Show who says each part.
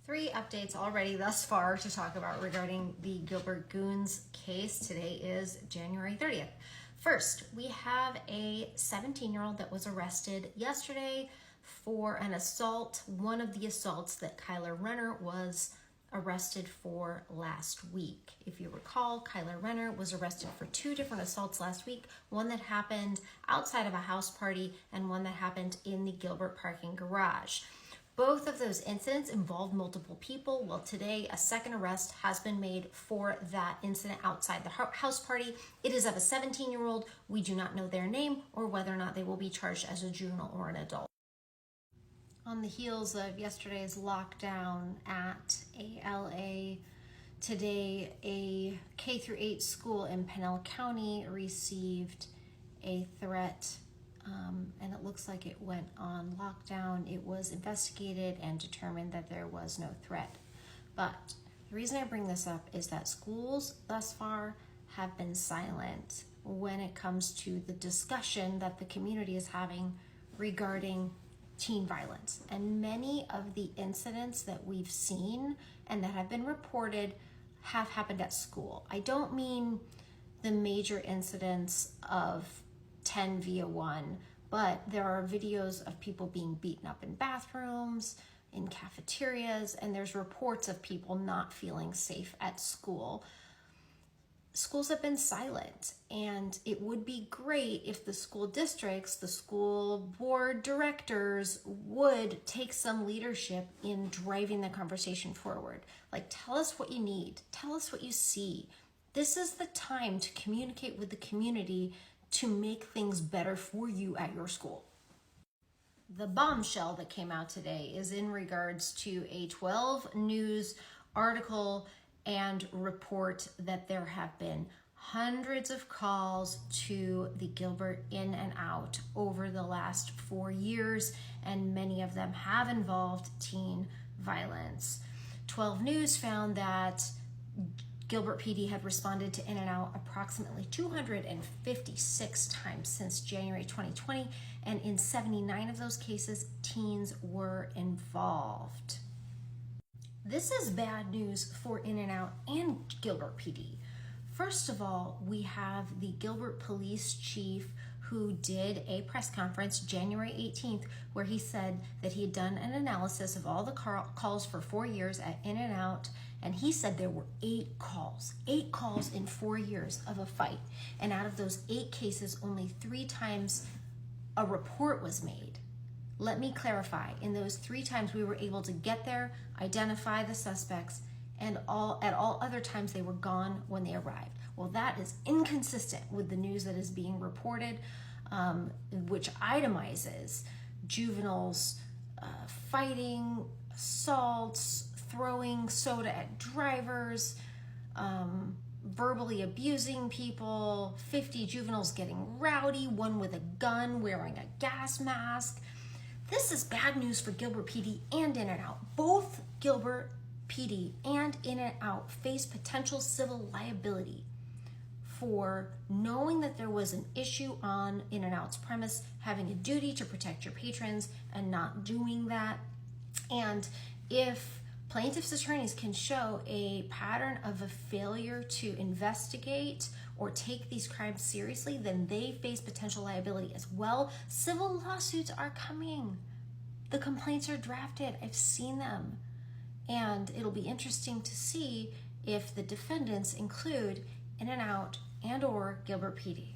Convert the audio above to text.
Speaker 1: Three updates already thus far to talk about regarding the Gilbert Goons case. Today is January 30th. First, we have a 17-year-old that was arrested yesterday for an assault, one of the assaults that Kyler Renner was arrested for last week. If you recall, Kyler Renner was arrested for two different assaults last week, one that happened outside of a house party and one that happened in the Gilbert parking garage. Both of those incidents involved multiple people. Well, today a second arrest has been made for that incident outside the house party. It is of a 17-year-old. We do not know their name or whether or not they will be charged as a juvenile or an adult. On the heels of yesterday's lockdown at ALA, today a K-8 school in Pinell County received a threat, and it looks like it went on lockdown. It was investigated and determined that there was no threat. But the reason I bring this up is that schools thus far have been silent when it comes to the discussion that the community is having regarding teen violence. And many of the incidents that we've seen and that have been reported have happened at school. I don't mean the major incidents of 10 via 1, but there are videos of people being beaten up in bathrooms, in cafeterias, and there's reports of people not feeling safe at school. Schools have been silent, and it would be great if the school districts, the school board directors would take some leadership in driving the conversation forward. Like, tell us what you need, tell us what you see. This is the time to communicate with the community to make things better for you at your school. The bombshell that came out today is in regards to a 12 News article and report that there have been hundreds of calls to the Gilbert InNOut over the last 4 years, and many of them have involved teen violence. 12 News found that Gilbert PD had responded to InNOut approximately 256 times since January 2020, and in 79 of those cases, teens were involved. This is bad news for InNOut and Gilbert PD. First of all, we have the Gilbert police chief who did a press conference January 18th where he said that he had done an analysis of all the calls for 4 years at InNOut, and he said there were 8 calls in 4 years of a fight. And out of those 8 cases, only 3 times a report was made. Let me clarify, in those 3 times we were able to get there, identify the suspects, and at all other times they were gone when they arrived. Well, that is inconsistent with the news that is being reported, which itemizes juveniles fighting, assaults, throwing soda at drivers, verbally abusing people, 50 juveniles getting rowdy, one with a gun, wearing a gas mask. This is bad news for Gilbert PD and InNOut. Both Gilbert PD and InNOut face potential civil liability for knowing that there was an issue on InNOut's premise, having a duty to protect your patrons and not doing that. And if plaintiffs' attorneys can show a pattern of a failure to investigate or take these crimes seriously, then they face potential liability as well. Civil lawsuits are coming. The complaints are drafted. I've seen them. And it'll be interesting to see if the defendants include InNOut and or Gilbert PD.